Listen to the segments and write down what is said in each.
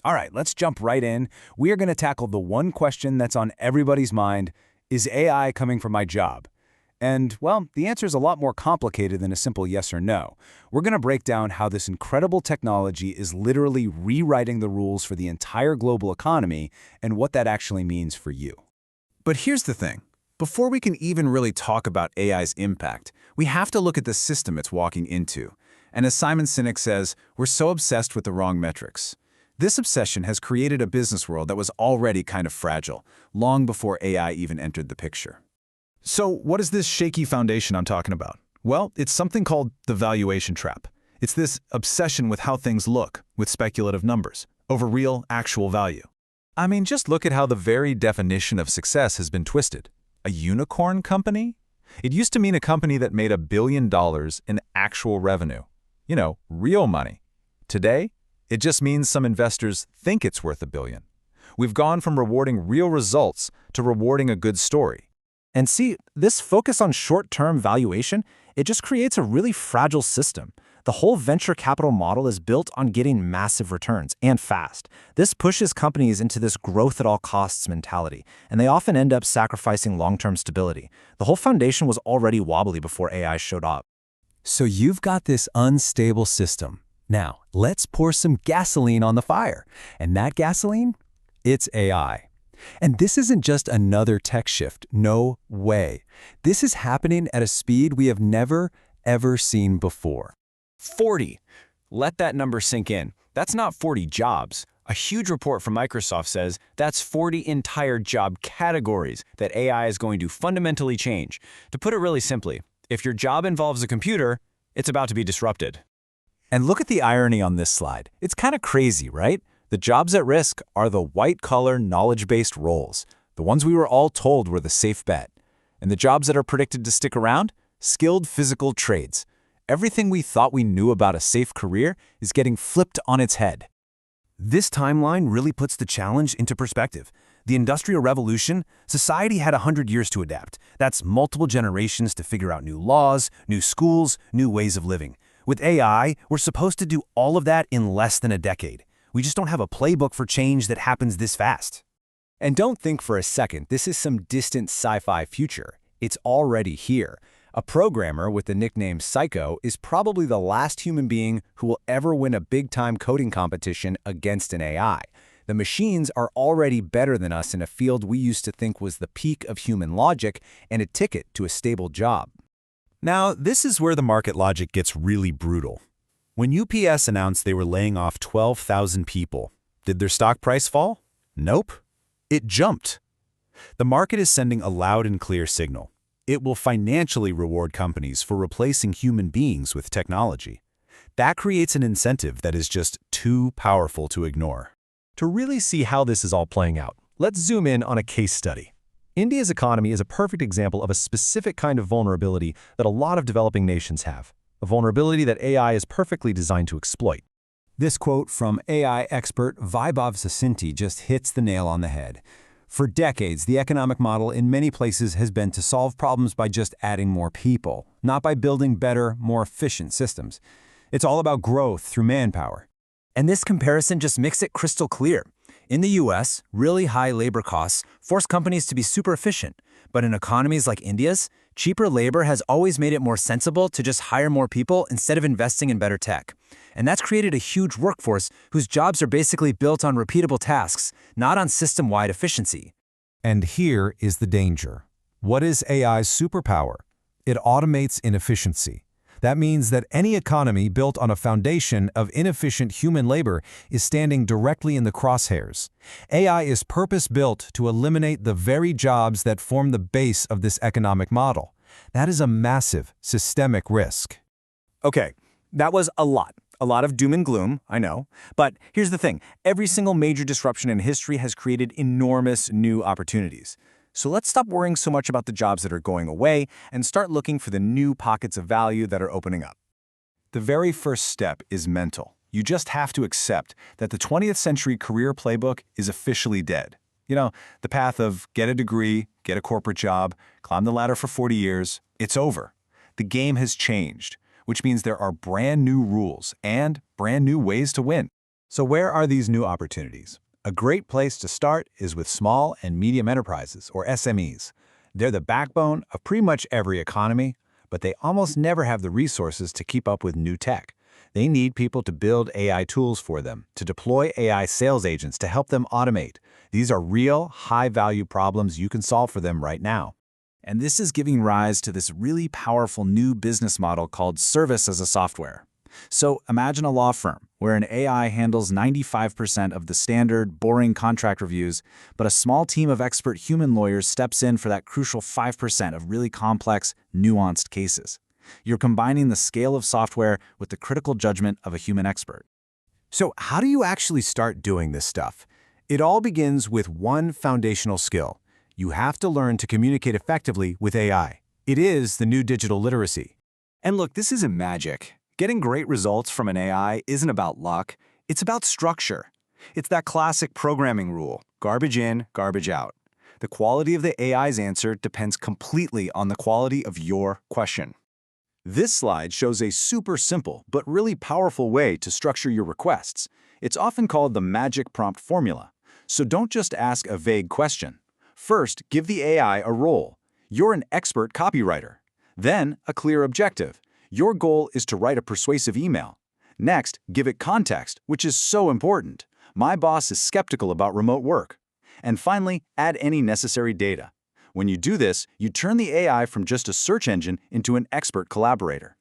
All right, let's jump right in. We are going to tackle the one question that's on everybody's mind. Is AI coming for my job? And, well, the answer is a lot more complicated than a simple yes or no. We're going to break down how this incredible technology is literally rewriting the rules for the entire global economy and what that actually means for you. But here's the thing. Before we can even really talk about AI's impact, we have to look at the system it's walking into. And as Simon Sinek says, we're so obsessed with the wrong metrics. This obsession has created a business world that was already kind of fragile, long before AI even entered the picture. So what is this shaky foundation I'm talking about? Well, it's something called the valuation trap. It's this obsession with how things look, with speculative numbers, over real, actual value. I mean, just look at how the very definition of success has been twisted. A unicorn company? It used to mean a company that made $1 billion in actual revenue. You know, real money. Today, it just means some investors think it's worth $1 billion. We've gone from rewarding real results to rewarding a good story. And see, this focus on short-term valuation, it just creates a really fragile system. The whole venture capital model is built on getting massive returns, and fast. This pushes companies into this growth-at-all-costs mentality, and they often end up sacrificing long-term stability. The whole foundation was already wobbly before AI showed up. So you've got this unstable system. Now, let's pour some gasoline on the fire. And that gasoline? It's AI. And this isn't just another tech shift. No way. This is happening at a speed we have never, ever seen before. 40. Let that number sink in. That's not 40 jobs. A huge report from Microsoft says that's 40 entire job categories that AI is going to fundamentally change. To put it really simply, if your job involves a computer, it's about to be disrupted. And look at the irony on this slide. It's kind of crazy, right? The jobs at risk are the white-collar, knowledge-based roles, the ones we were all told were the safe bet. And the jobs that are predicted to stick around? Skilled physical trades. Everything we thought we knew about a safe career is getting flipped on its head. This timeline really puts the challenge into perspective. The Industrial Revolution, society had 100 years to adapt. That's multiple generations to figure out new laws, new schools, new ways of living. With AI, we're supposed to do all of that in less than a decade. We just don't have a playbook for change that happens this fast. And don't think for a second this is some distant sci-fi future. It's already here. A programmer with the nickname Psycho is probably the last human being who will ever win a big-time coding competition against an AI. The machines are already better than us in a field we used to think was the peak of human logic and a ticket to a stable job. Now, this is where the market logic gets really brutal. When UPS announced they were laying off 12,000 people, did their stock price fall? Nope. It jumped. The market is sending a loud and clear signal. It will financially reward companies for replacing human beings with technology. That creates an incentive that is just too powerful to ignore. To really see how this is all playing out, let's zoom in on a case study. India's economy is a perfect example of a specific kind of vulnerability that a lot of developing nations have, a vulnerability that AI is perfectly designed to exploit. This quote from AI expert Vaibhav Sasinti just hits the nail on the head. For decades, the economic model in many places has been to solve problems by just adding more people, not by building better, more efficient systems. It's all about growth through manpower. And this comparison just makes it crystal clear. In the US, really high labor costs force companies to be super efficient. But in economies like India's, cheaper labor has always made it more sensible to just hire more people instead of investing in better tech. And that's created a huge workforce whose jobs are basically built on repeatable tasks, not on system-wide efficiency. And here is the danger. What is AI's superpower? It automates inefficiency. That means that any economy built on a foundation of inefficient human labor is standing directly in the crosshairs. AI is purpose-built to eliminate the very jobs that form the base of this economic model. That is a massive, systemic risk. Okay, that was a lot of doom and gloom, I know. But here's the thing. Every single major disruption in history has created enormous new opportunities. So let's stop worrying so much about the jobs that are going away and start looking for the new pockets of value that are opening up. The very first step is mental. You just have to accept that the 20th century career playbook is officially dead. You know, the path of get a degree, get a corporate job, climb the ladder for 40 years, it's over. The game has changed, which means there are brand new rules and brand new ways to win. So where are these new opportunities? A great place to start is with small and medium enterprises, or SMEs. They're the backbone of pretty much every economy, but they almost never have the resources to keep up with new tech. They need people to build AI tools for them, to deploy AI sales agents to help them automate. These are real, high-value problems you can solve for them right now. And this is giving rise to this really powerful new business model called service as a software. So imagine a law firm where an AI handles 95% of the standard, boring contract reviews, but a small team of expert human lawyers steps in for that crucial 5% of really complex, nuanced cases. You're combining the scale of software with the critical judgment of a human expert. So how do you actually start doing this stuff? It all begins with one foundational skill. You have to learn to communicate effectively with AI. It is the new digital literacy. And look, this isn't magic. Getting great results from an AI isn't about luck, it's about structure. It's that classic programming rule, garbage in, garbage out. The quality of the AI's answer depends completely on the quality of your question. This slide shows a super simple but really powerful way to structure your requests. It's often called the magic prompt formula. So don't just ask a vague question. First, give the AI a role. You're an expert copywriter. Then, a clear objective. Your goal is to write a persuasive email. Next, give it context, which is so important. My boss is skeptical about remote work. And finally, add any necessary data. When you do this, you turn the AI from just a search engine into an expert collaborator.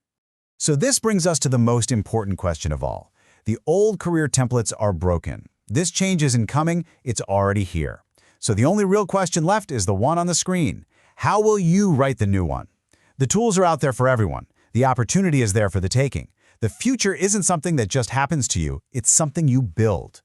So this brings us to the most important question of all. The old career templates are broken. This change isn't coming, it's already here. So the only real question left is the one on the screen. How will you write the new one? The tools are out there for everyone. The opportunity is there for the taking. The future isn't something that just happens to you, it's something you build.